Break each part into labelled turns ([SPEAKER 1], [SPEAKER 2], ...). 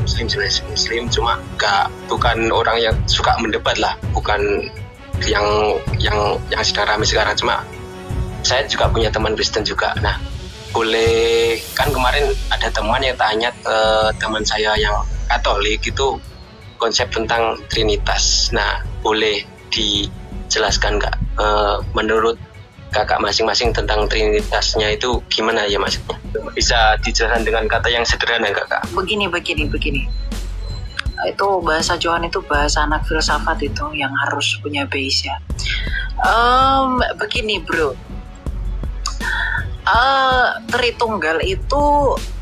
[SPEAKER 1] Muslim jelas Muslim, cuma bukan orang yang suka mendebat lah, bukan yang sedang ramai sekarang. Cuma saya juga punya teman Kristen juga. Nah, boleh kan kemarin ada teman yang tanya teman saya yang Katolik itu konsep tentang Trinitas. Nah, boleh dijelaskan nggak menurut kakak masing-masing tentang Trinitasnya itu gimana ya maksudnya? Bisa dijelaskan dengan kata yang sederhana kakak?
[SPEAKER 2] Begini. Itu bahasa Johan, itu bahasa anak filsafat itu yang harus punya base ya. Begini bro, Tritunggal itu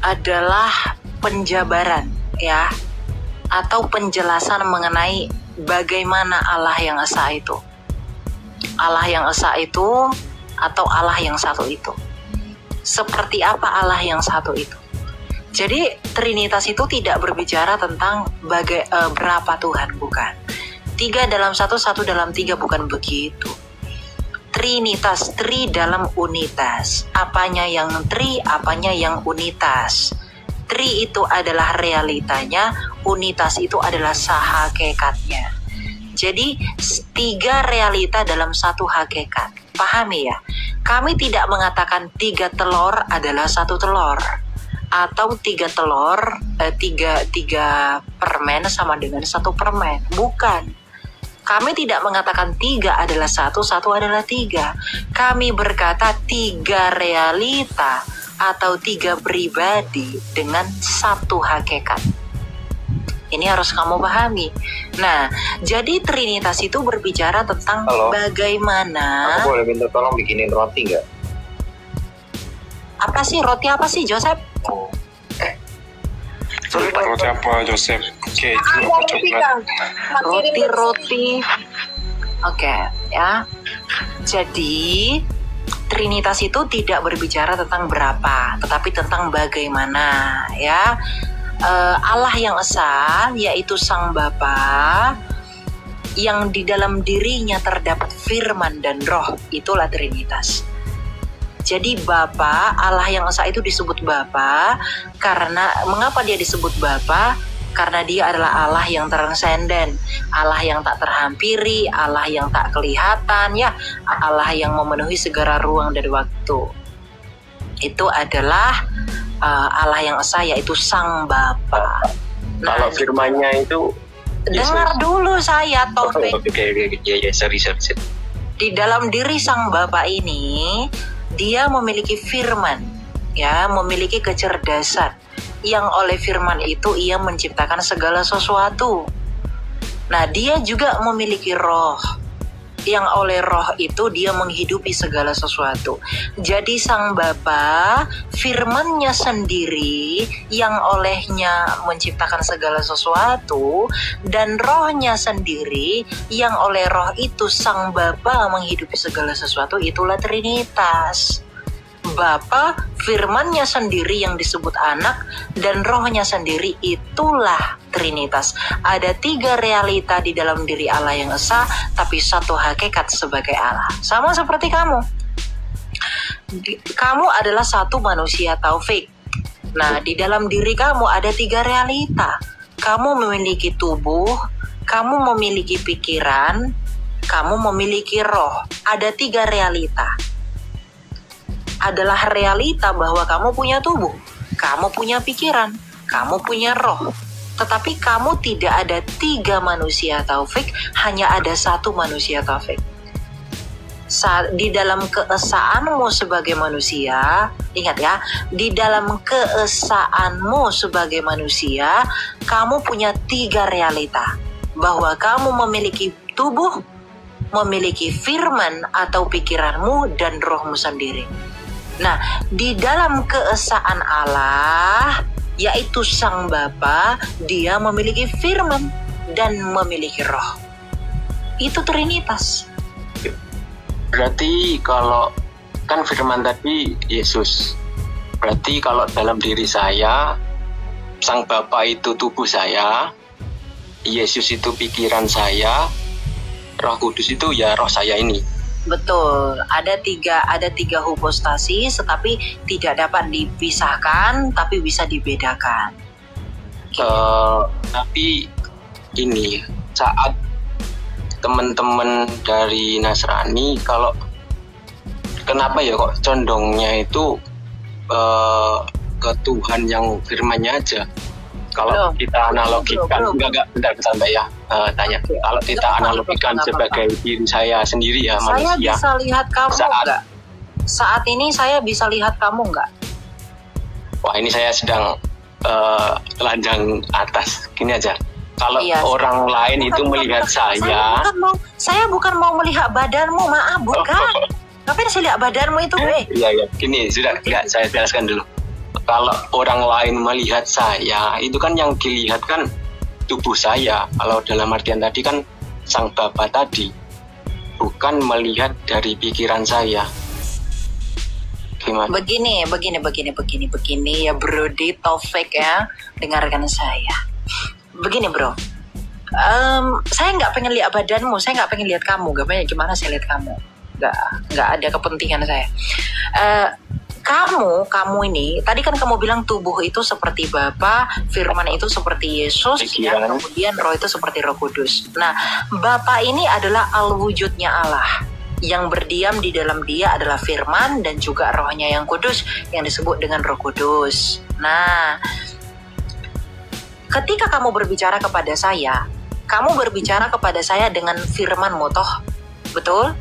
[SPEAKER 2] adalah penjabaran ya, atau penjelasan mengenai bagaimana Allah yang esa itu. Allah yang esa itu atau Allah yang satu itu. Seperti apa Allah yang satu itu? Jadi Trinitas itu tidak berbicara tentang berapa Tuhan, bukan. 3 dalam 1, 1 dalam 3, bukan begitu. Trinitas, tri dalam unitas. Apanya yang tri, apanya yang unitas. Tri itu adalah realitanya, unitas itu adalah hakikatnya. Jadi 3 realita dalam 1 hakikat. Pahami ya? Kami tidak mengatakan 3 telur adalah 1 telur, atau 3 telur, 3 permen sama dengan 1 permen. Bukan. Kami tidak mengatakan 3 adalah 1, 1 adalah 3. Kami berkata 3 realita atau 3 pribadi dengan 1 hakikat. Ini harus kamu pahami. Nah, jadi Trinitas itu berbicara tentang bagaimana.
[SPEAKER 3] Aku boleh minta tolong bikinin roti nggak?
[SPEAKER 2] Apa sih roti, apa sih Joseph?
[SPEAKER 4] Roti apa Joseph? Keju apa coklat?
[SPEAKER 2] Roti. Oke, ya. Jadi Trinitas itu tidak berbicara tentang berapa, tetapi tentang bagaimana, ya. Allah yang esa, yaitu Sang Bapa, yang di dalam dirinya terdapat firman dan roh, itulah Trinitas. Jadi Bapa, Allah yang esa itu disebut Bapa karena, mengapa dia disebut Bapa? Karena dia adalah Allah yang transenden, Allah yang tak terhampiri, Allah yang tak kelihatan, ya, Allah yang memenuhi segala ruang dan waktu. Itu adalah Allah yang esa, yaitu Sang Bapa. Nah,
[SPEAKER 1] kalau firman-Nya itu
[SPEAKER 2] dengar dulu saya, Taufik.
[SPEAKER 1] Oke, sorry.
[SPEAKER 2] Di dalam diri Sang Bapa ini, dia memiliki firman, ya, memiliki kecerdasan, yang oleh firman itu ia menciptakan segala sesuatu. Nah, dia juga memiliki roh, yang oleh roh itu dia menghidupi segala sesuatu. Jadi Sang Bapa, firman-Nya sendiri yang olehnya menciptakan segala sesuatu, dan roh-Nya sendiri yang oleh roh itu Sang Bapa menghidupi segala sesuatu, itulah Trinitas. Bapa, firman-Nya sendiri yang disebut anak, dan roh-Nya sendiri, itulah Trinitas. Ada 3 realita di dalam diri Allah yang esa, tapi 1 hakikat sebagai Allah. Sama seperti kamu. Kamu adalah 1 manusia, Taufik. Nah, di dalam diri kamu ada 3 realita. Kamu memiliki tubuh, kamu memiliki pikiran, kamu memiliki roh. Ada 3 realita. Adalah realita bahwa kamu punya tubuh, kamu punya pikiran, kamu punya roh. Tetapi kamu tidak ada 3 manusia, Taufik, hanya ada 1 manusia, Taufik. Di dalam keesaanmu sebagai manusia, ingat ya, di dalam keesaanmu sebagai manusia, kamu punya 3 realita. Bahwa kamu memiliki tubuh, memiliki firman atau pikiranmu, dan rohmu sendiri. Nah, di dalam keesaan Allah, yaitu Sang Bapa, dia memiliki firman dan memiliki roh. Itu Trinitas.
[SPEAKER 1] Berarti kalau kan firman tadi Yesus, berarti kalau dalam diri saya, Sang Bapa itu tubuh saya, Yesus itu pikiran saya, Roh Kudus itu ya roh saya ini.
[SPEAKER 2] Betul, ada tiga hipostasi, tetapi tidak dapat dipisahkan, tapi bisa dibedakan.
[SPEAKER 1] Tapi ini saat teman-teman dari Nasrani, kalau kenapa ya kok condongnya itu ke Tuhan yang firman-Nya aja? Kalau kita analogikan, bentar Mbak ya, tanya. Kalau kita analogikan sebagai diri saya sendiri ya,
[SPEAKER 2] saya
[SPEAKER 1] manusia.
[SPEAKER 2] Saya bisa lihat kamu nggak? Saat ini saya bisa lihat kamu nggak?
[SPEAKER 1] Wah, ini saya sedang telanjang atas. Gini aja. Kalau orang lain itu melihat
[SPEAKER 2] saya bukan mau melihat badanmu, maaf, bukan. Ngapain saya lihat badanmu itu,
[SPEAKER 1] Iya. Gini, sudah, saya jelaskan dulu. Kalau orang lain melihat saya, itu kan yang dilihat kan tubuh saya. Kalau dalam artian tadi kan sang Bapa tadi, bukan melihat dari pikiran saya. Gimana?
[SPEAKER 2] Begini ya Brody Taufik ya, dengarkan saya. Begini bro, saya nggak pengen lihat badanmu, saya nggak pengen lihat kamu. Gimana saya lihat kamu? Nggak ada kepentingan saya. Kamu ini tadi kan kamu bilang tubuh itu seperti Bapa, firman itu seperti Yesus, ya, kemudian roh itu seperti Roh Kudus. Nah, Bapa ini adalah al-wujudnya Allah. Yang berdiam di dalam dia adalah firman dan juga rohnya yang kudus yang disebut dengan Roh Kudus. Nah, ketika kamu berbicara kepada saya dengan firman-Mu toh, betul?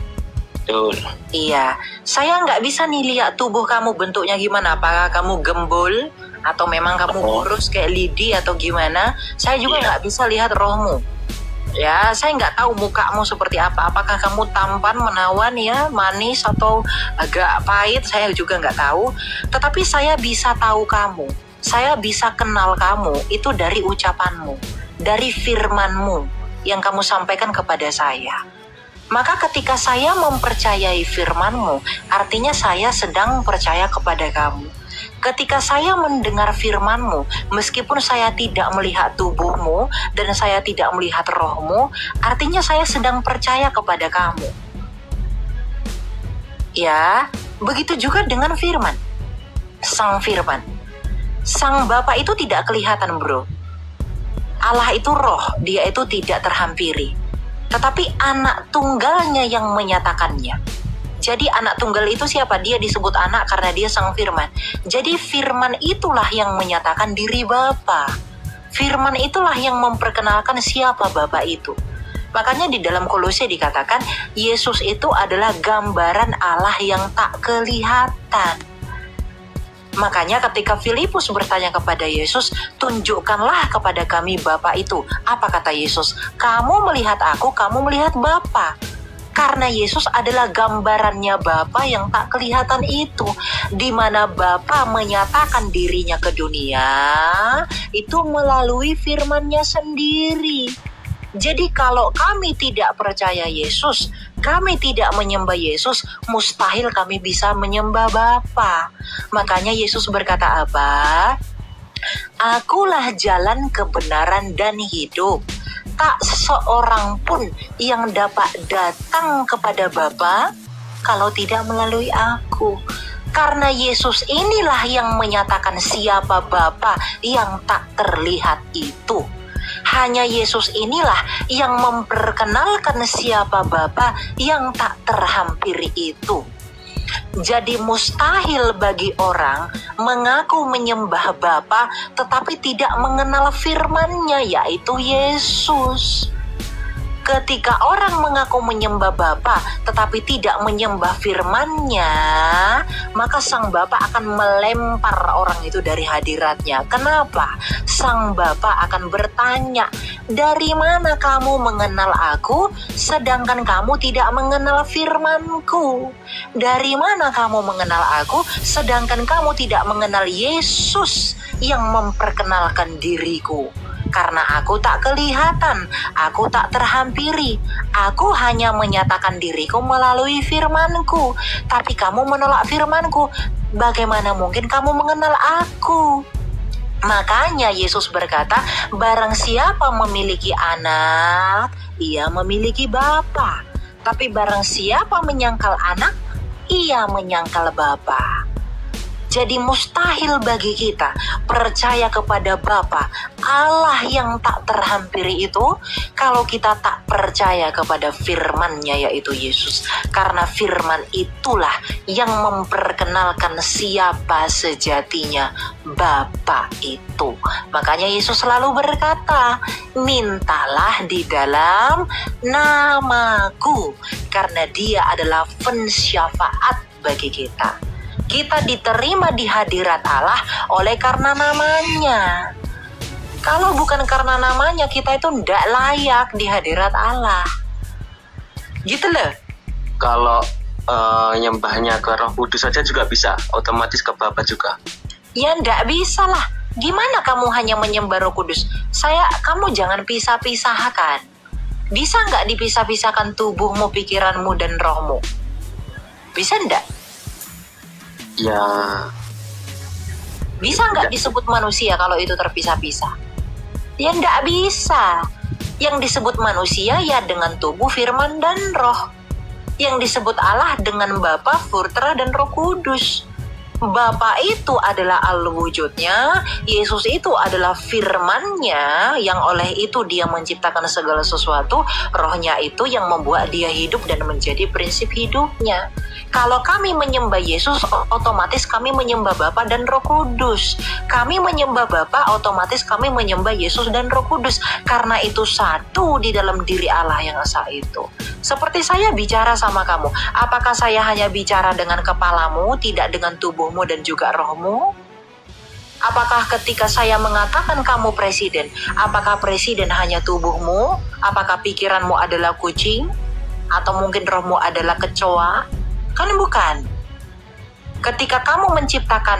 [SPEAKER 1] Betul.
[SPEAKER 2] Iya, saya nggak bisa nih lihat tubuh kamu bentuknya gimana. Apakah kamu gembul atau memang kamu kurus kayak lidi atau gimana? Saya juga nggak bisa lihat rohmu. Ya, saya nggak tahu mukamu seperti apa. Apakah kamu tampan, menawan ya, manis atau agak pahit? Saya juga nggak tahu. Tetapi saya bisa tahu kamu. Saya bisa kenal kamu itu dari ucapanmu, dari firmanmu yang kamu sampaikan kepada saya. Maka ketika saya mempercayai firman-Mu, artinya saya sedang percaya kepada kamu. Ketika saya mendengar firman-Mu, meskipun saya tidak melihat tubuh-Mu dan saya tidak melihat roh-Mu, artinya saya sedang percaya kepada kamu. Ya, begitu juga dengan firman. Sang firman. Sang Bapa itu tidak kelihatan, bro. Allah itu roh, dia itu tidak terhampiri. Tetapi anak tunggalnya yang menyatakannya. Jadi anak tunggal itu siapa? Dia disebut anak karena dia sang firman. Jadi firman itulah yang menyatakan diri Bapa. Firman itulah yang memperkenalkan siapa Bapa itu. Makanya di dalam Kolose dikatakan Yesus itu adalah gambaran Allah yang tak kelihatan. Makanya ketika Filipus bertanya kepada Yesus, tunjukkanlah kepada kami Bapa itu. Apa kata Yesus? Kamu melihat aku, kamu melihat Bapa. Karena Yesus adalah gambarannya Bapa yang tak kelihatan itu. Di mana Bapa menyatakan dirinya ke dunia, itu melalui firman-Nya sendiri. Jadi kalau kami tidak percaya Yesus, kami tidak menyembah Yesus, mustahil kami bisa menyembah Bapa. Makanya Yesus berkata apa? Akulah jalan kebenaran dan hidup. Tak seorang pun yang dapat datang kepada Bapa kalau tidak melalui aku. Karena Yesus inilah yang menyatakan siapa Bapa yang tak terlihat itu. Hanya Yesus inilah yang memperkenalkan siapa Bapa yang tak terhampiri itu. Jadi mustahil bagi orang mengaku menyembah Bapa tetapi tidak mengenal firman-Nya, yaitu Yesus. Ketika orang mengaku menyembah Bapa tetapi tidak menyembah firman-Nya, maka Sang Bapa akan melempar orang itu dari hadirat-Nya. Kenapa? Sang Bapa akan bertanya, dari mana kamu mengenal aku sedangkan kamu tidak mengenal firman-Ku? Dari mana kamu mengenal aku sedangkan kamu tidak mengenal Yesus yang memperkenalkan diriku? Karena aku tak kelihatan, aku tak terhampiri. Aku hanya menyatakan diriku melalui firman-Ku. Tapi kamu menolak firman-Ku. Bagaimana mungkin kamu mengenal aku? Makanya Yesus berkata, barang siapa memiliki anak, ia memiliki Bapa. Tapi barang siapa menyangkal anak, ia menyangkal Bapa. Jadi mustahil bagi kita percaya kepada Bapa Allah yang tak terhampiri itu kalau kita tak percaya kepada firman-Nya yaitu Yesus. Karena firman itulah yang memperkenalkan siapa sejatinya Bapa itu. Makanya Yesus selalu berkata, mintalah di dalam namaku, karena Dia adalah pensyafaat bagi kita. Kita diterima di hadirat Allah oleh karena namanya. Kalau bukan karena namanya, kita itu tidak layak di hadirat Allah. Gitu loh.
[SPEAKER 1] Kalau nyembahnya ke Roh Kudus saja juga bisa, otomatis ke Bapa juga.
[SPEAKER 2] Ya ndak bisa lah. Gimana kamu hanya menyembah Roh Kudus? Kamu jangan pisah-pisahkan. Bisa nggak dipisah-pisahkan tubuhmu, pikiranmu, dan rohmu? Bisa ndak?
[SPEAKER 1] Ya.
[SPEAKER 2] Bisa nggak disebut manusia kalau itu terpisah-pisah? Ya ndak bisa. Yang disebut manusia ya dengan tubuh, firman, dan roh. Yang disebut Allah dengan Bapa, Putra, dan Roh Kudus. Bapa itu adalah al-wujudnya, Yesus itu adalah firman-Nya yang oleh itu Dia menciptakan segala sesuatu, rohnya itu yang membuat Dia hidup dan menjadi prinsip hidupnya. Kalau kami menyembah Yesus, otomatis kami menyembah Bapa dan Roh Kudus. Kami menyembah Bapa, otomatis kami menyembah Yesus dan Roh Kudus. Karena itu satu di dalam diri Allah yang esa itu. Seperti saya bicara sama kamu, apakah saya hanya bicara dengan kepalamu, tidak dengan tubuhmu dan juga rohmu? Apakah ketika saya mengatakan kamu presiden, apakah presiden hanya tubuhmu? Apakah pikiranmu adalah kucing? Atau mungkin rohmu adalah kecoa? Kan bukan. Ketika kamu menciptakan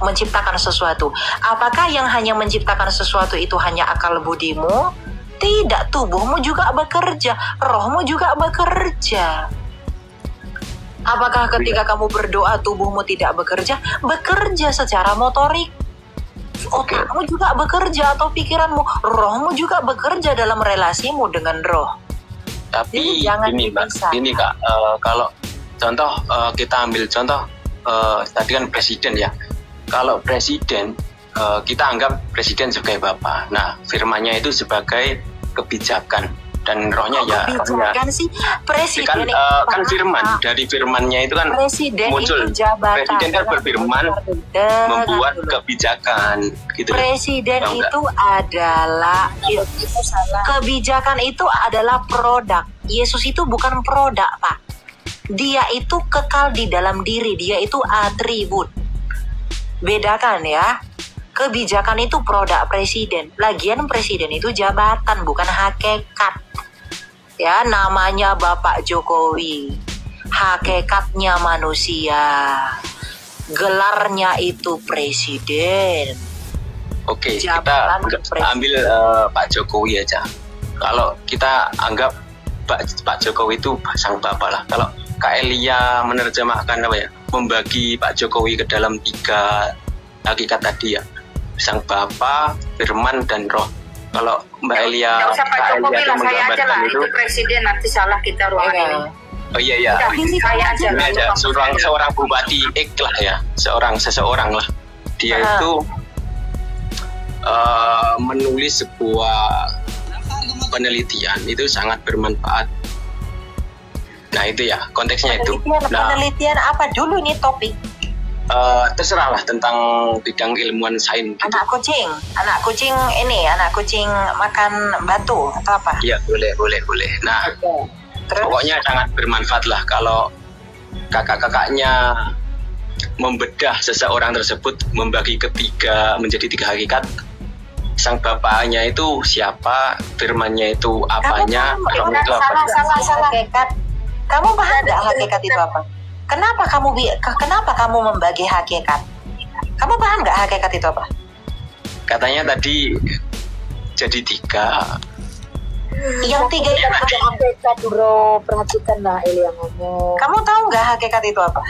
[SPEAKER 2] menciptakan sesuatu, apakah yang hanya menciptakan sesuatu itu hanya akal budimu? Tidak, tubuhmu juga bekerja, rohmu juga bekerja. Apakah ketika kamu berdoa tubuhmu tidak bekerja? Bekerja secara motorik. Otakmu juga bekerja atau pikiranmu, rohmu juga bekerja dalam relasimu dengan roh.
[SPEAKER 1] Tapi ini Mbak, ini Kak, kalau contoh kita ambil contoh tadi kan presiden ya. Kalau presiden kita anggap presiden sebagai Bapa. Nah, firman-Nya itu sebagai kebijakan dan rohnya
[SPEAKER 2] kebijakan sih presiden
[SPEAKER 1] kan firman, dari firman-Nya itu kan
[SPEAKER 2] presiden
[SPEAKER 1] muncul
[SPEAKER 2] itu jabatan,
[SPEAKER 1] presiden kan berfirman membuat kebijakan gitu.
[SPEAKER 2] Presiden itu adalah kebijakan itu adalah produk. Yesus itu bukan produk, Pak. Dia itu kekal di dalam diri, dia itu atribut. Bedakan ya. Kebijakan itu produk presiden. Lagian presiden itu jabatan, bukan hakikat. Ya, namanya Bapak Jokowi. Hakikatnya manusia. Gelarnya itu presiden.
[SPEAKER 1] Oke, kita ambil Pak Jokowi aja. Kalau kita anggap Pak Jokowi itu sang Bapak lah. Kalau Kak Elia menerjemahkan apa ya? Membagi Pak Jokowi ke dalam 3 hakikat tadi ya. Sang Bapa, Firman, dan Roh. Kalau Mbak Elia,
[SPEAKER 5] nggak usah Pak Jokowi lah, saya aja lah. Itu presiden, nanti salah kita ruangan ini.
[SPEAKER 1] Oh iya.
[SPEAKER 5] Saya aja.
[SPEAKER 1] Ini aja seorang bupati X lah ya, seseorang lah. Dia itu menulis sebuah penelitian itu sangat bermanfaat. Nah itu ya konteksnya itu.
[SPEAKER 2] Penelitian apa dulu nih topik?
[SPEAKER 1] Terserahlah tentang bidang ilmuwan sains.
[SPEAKER 2] Anak kucing makan batu atau apa?
[SPEAKER 1] Iya boleh. Nah pokoknya sangat bermanfaat lah kalau kakak-kakaknya membedah seseorang tersebut, membagi menjadi 3 hakikat. Sang bapaknya itu siapa, firmannya itu apanya, rohnya itu apa?
[SPEAKER 2] Salah hakikat. Kamu paham nggak hakikat itu apa? Kenapa kamu membagi hakikat? Kamu paham nggak hakikat itu apa?
[SPEAKER 1] Katanya tadi jadi 3.
[SPEAKER 2] Yang 3 itu
[SPEAKER 5] hakikat, bro. Perhatikanlah Elia ngomong.
[SPEAKER 2] Kamu tahu nggak hakikat itu apa?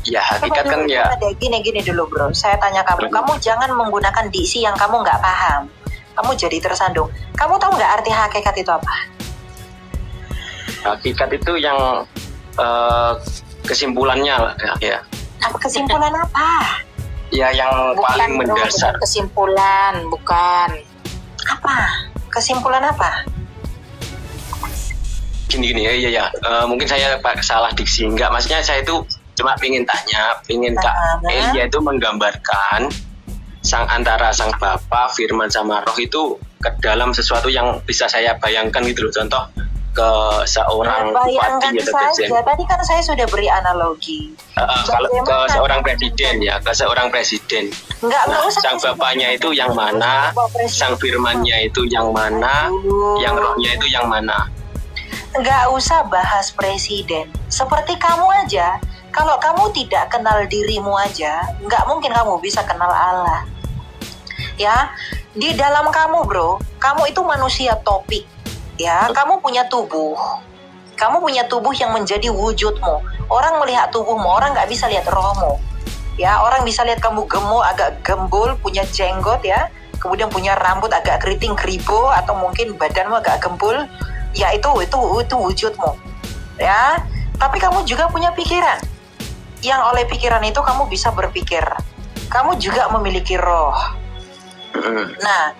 [SPEAKER 1] Ya hakikat kan ya.
[SPEAKER 2] Gini dulu bro. Saya tanya kamu jangan menggunakan diksi yang kamu nggak paham. Kamu jadi tersandung. Kamu tahu nggak arti hakikat itu apa?
[SPEAKER 1] Hakikat itu yang kesimpulannya lah ya.
[SPEAKER 2] Kesimpulan apa?
[SPEAKER 1] Ya yang paling mendasar.
[SPEAKER 5] Bukan kesimpulan, bukan.
[SPEAKER 2] Apa? Kesimpulan apa?
[SPEAKER 1] Gini ya. Mungkin saya salah diksi. Enggak, maksudnya saya itu cuma pengen Kak Elia itu menggambarkan antara sang Bapa, Firman sama Roh itu ke dalam sesuatu yang bisa saya bayangkan gitu loh. Contoh ke seorang
[SPEAKER 2] bayangkan
[SPEAKER 1] bupati atau presiden.
[SPEAKER 2] Tadi kan saya sudah beri analogi.
[SPEAKER 1] Kalau ke seorang presiden ya, ke seorang presiden.
[SPEAKER 2] Enggak usah.
[SPEAKER 1] Sang Bapaknya itu yang mana, sang Firmannya itu yang mana, yang Rohnya itu yang mana.
[SPEAKER 2] Enggak usah bahas presiden. Seperti kamu aja. Kalau kamu tidak kenal dirimu aja, nggak mungkin kamu bisa kenal Allah. Ya, di dalam kamu bro, kamu itu manusia topik. Ya, kamu punya tubuh. Kamu punya tubuh yang menjadi wujudmu. Orang melihat tubuhmu, orang nggak bisa lihat rohmu. Ya, orang bisa lihat kamu gemuk, agak gembul, punya jenggot ya. Kemudian punya rambut agak keriting keribo atau mungkin badanmu agak gembul. Ya, itu wujudmu. Ya, tapi kamu juga punya pikiran. Yang oleh pikiran itu kamu bisa berpikir. Kamu juga memiliki roh. Nah,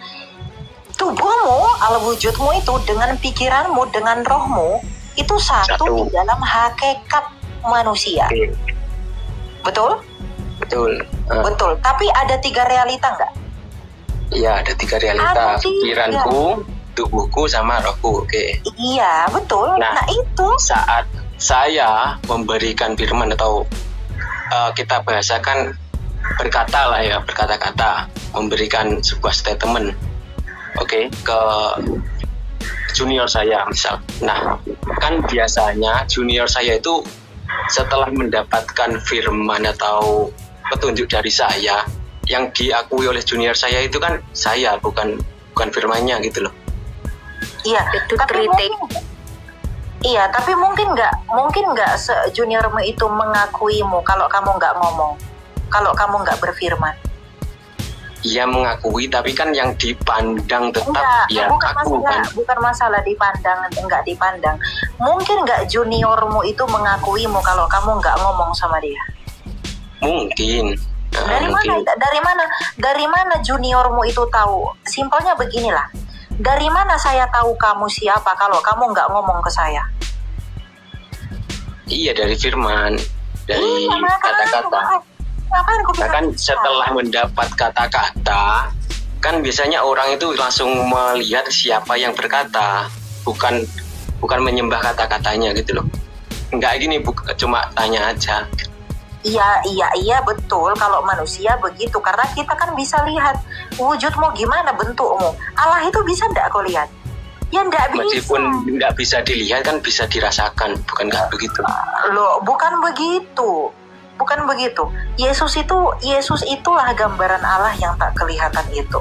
[SPEAKER 2] tubuhmu, al-wujudmu itu dengan pikiranmu, dengan rohmu, itu satu di dalam hakikat manusia. Betul?
[SPEAKER 1] Betul.
[SPEAKER 2] Betul. Tapi ada 3 realita nggak?
[SPEAKER 1] Iya, ada 3 realita. Pikiranku, tubuhku, sama rohku. Oke.
[SPEAKER 2] Iya, betul. Nah, itu
[SPEAKER 1] saat saya memberikan firman atau kita bahasakan berkata-kata, memberikan sebuah statement, ke junior saya misal. Nah, kan biasanya junior saya itu setelah mendapatkan firman atau petunjuk dari saya, yang diakui oleh junior saya itu kan saya, bukan firmannya gitu loh.
[SPEAKER 2] Iya, itu kritik. Iya, tapi mungkin nggak juniormu itu mengakuimu kalau kamu nggak ngomong, kalau kamu nggak berfirman.
[SPEAKER 1] Iya mengakui, tapi kan yang dipandang tetap
[SPEAKER 2] bukan masalah dipandang nggak dipandang. Mungkin nggak juniormu itu mengakuimu kalau kamu nggak ngomong sama dia.
[SPEAKER 1] Mungkin.
[SPEAKER 2] Dari mana juniormu itu tahu? Simpelnya beginilah. Dari mana saya tahu kamu siapa kalau kamu nggak ngomong ke saya?
[SPEAKER 1] Iya, dari firman, dari kata-kata. Kan setelah mendapat kata-kata, kan biasanya orang itu langsung melihat siapa yang berkata, bukan menyembah kata-katanya gitu loh. Enggak gini, cuma tanya aja. Iya betul, kalau manusia begitu, karena kita kan bisa lihat wujudmu gimana, bentukmu. Allah itu bisa enggak kau lihat? Ya enggak bisa. Meskipun enggak bisa dilihat kan bisa dirasakan, bukan enggak begitu?
[SPEAKER 2] Loh, bukan begitu. Yesus itulah gambaran Allah yang tak kelihatan itu.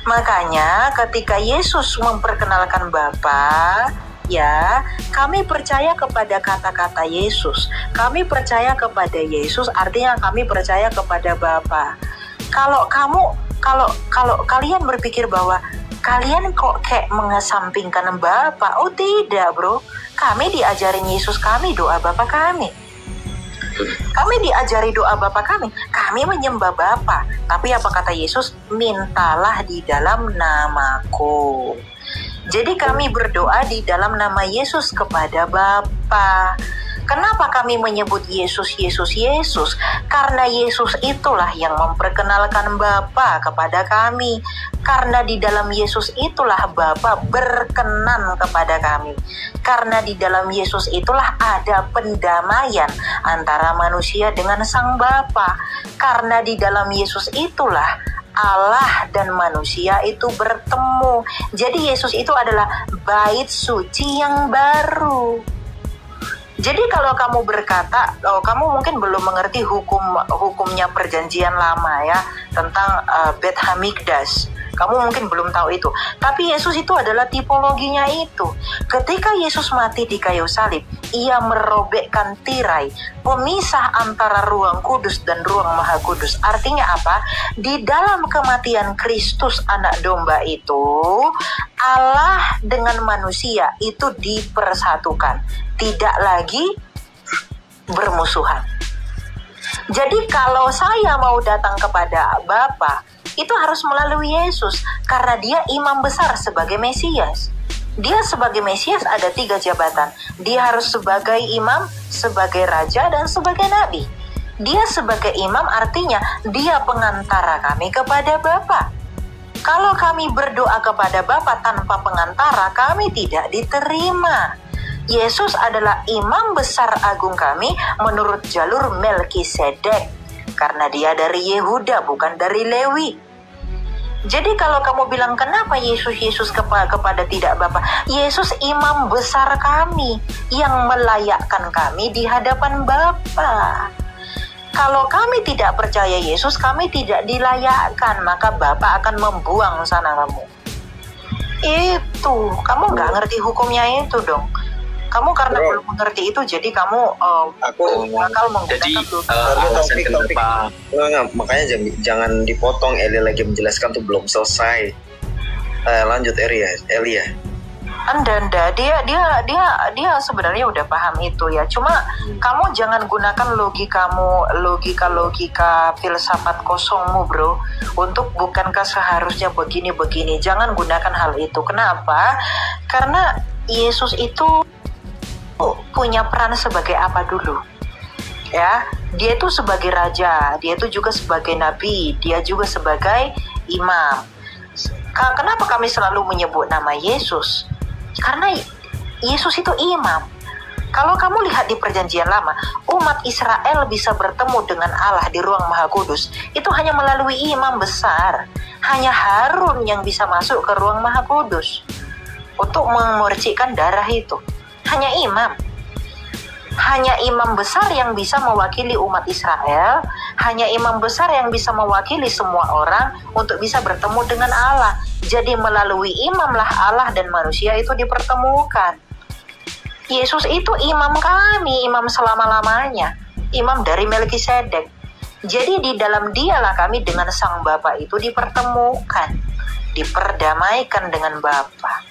[SPEAKER 2] Makanya ketika Yesus memperkenalkan Bapa, ya, kami percaya kepada kata-kata Yesus. Kami percaya kepada Yesus, artinya kami percaya kepada Bapa. Kalau kalian berpikir bahwa kalian kok kayak mengesampingkan Bapa, oh tidak bro. Kami diajarin Yesus kami doa Bapa kami. Kami diajari doa Bapa kami menyembah Bapa. Tapi apa kata Yesus? Mintalah di dalam namaku. Jadi kami berdoa di dalam nama Yesus kepada Bapa. Kenapa kami menyebut Yesus? Karena Yesus itulah yang memperkenalkan Bapa kepada kami. Karena di dalam Yesus itulah Bapa berkenan kepada kami. Karena di dalam Yesus itulah ada pendamaian antara manusia dengan Sang Bapa. Karena di dalam Yesus itulah Allah dan manusia itu bertemu. Jadi Yesus itu adalah bait suci yang baru. Jadi kalau kamu berkata, kamu mungkin belum mengerti hukumnya perjanjian lama ya, tentang Bet Hamikdash. Kamu mungkin belum tahu itu. Tapi Yesus itu adalah tipologinya itu. Ketika Yesus mati di kayu salib, ia merobekkan tirai pemisah antara ruang kudus dan ruang maha kudus. Artinya apa? Di dalam kematian Kristus anak domba itu, Allah dengan manusia itu dipersatukan. Tidak lagi bermusuhan. Jadi kalau saya mau datang kepada Bapa, itu harus melalui Yesus, karena dia imam besar sebagai Mesias. Dia sebagai Mesias ada 3 jabatan. Dia harus sebagai imam, sebagai raja, dan sebagai nabi. Dia sebagai imam artinya dia pengantara kami kepada Bapa. Kalau kami berdoa kepada Bapa tanpa pengantara, kami tidak diterima. Yesus adalah imam besar agung kami menurut jalur Melkisedek, karena dia dari Yehuda bukan dari Lewi. Jadi kalau kamu bilang kenapa Yesus kepada tidak Bapa, Yesus imam besar kami yang melayakkan kami di hadapan Bapa. Kalau kami tidak percaya Yesus, kami tidak dilayakkan, maka Bapa akan membuang sana kamu. Itu, kamu nggak ngerti hukumnya itu dong. Kamu karena belum mengerti itu, jadi kamu bakal menggunakan
[SPEAKER 1] alasan kenapa.
[SPEAKER 3] Makanya jangan dipotong. Eli lagi menjelaskan tuh belum selesai. Lanjut Eli ya.
[SPEAKER 2] Anda dia sebenarnya udah paham itu ya. Cuma kamu jangan gunakan logika filsafat kosongmu, bro. Untuk bukankah seharusnya begini. Jangan gunakan hal itu. Kenapa? Karena Yesus itu punya peran sebagai apa dulu? Ya, dia itu sebagai raja, dia itu juga sebagai nabi, dia juga sebagai imam. Kenapa kami selalu menyebut nama Yesus? Karena Yesus itu imam. Kalau kamu lihat di Perjanjian Lama, umat Israel bisa bertemu dengan Allah di ruang Maha Kudus itu hanya melalui imam besar. Hanya Harun yang bisa masuk ke ruang Maha Kudus untuk memercikkan darah itu. Hanya imam besar yang bisa mewakili umat Israel, hanya imam besar yang bisa mewakili semua orang untuk bisa bertemu dengan Allah. Jadi melalui imamlah Allah dan manusia itu dipertemukan. Yesus itu imam kami, imam selama-lamanya, imam dari Melkisedek. Jadi di dalam dialah kami dengan Sang Bapa itu dipertemukan, diperdamaikan dengan Bapa.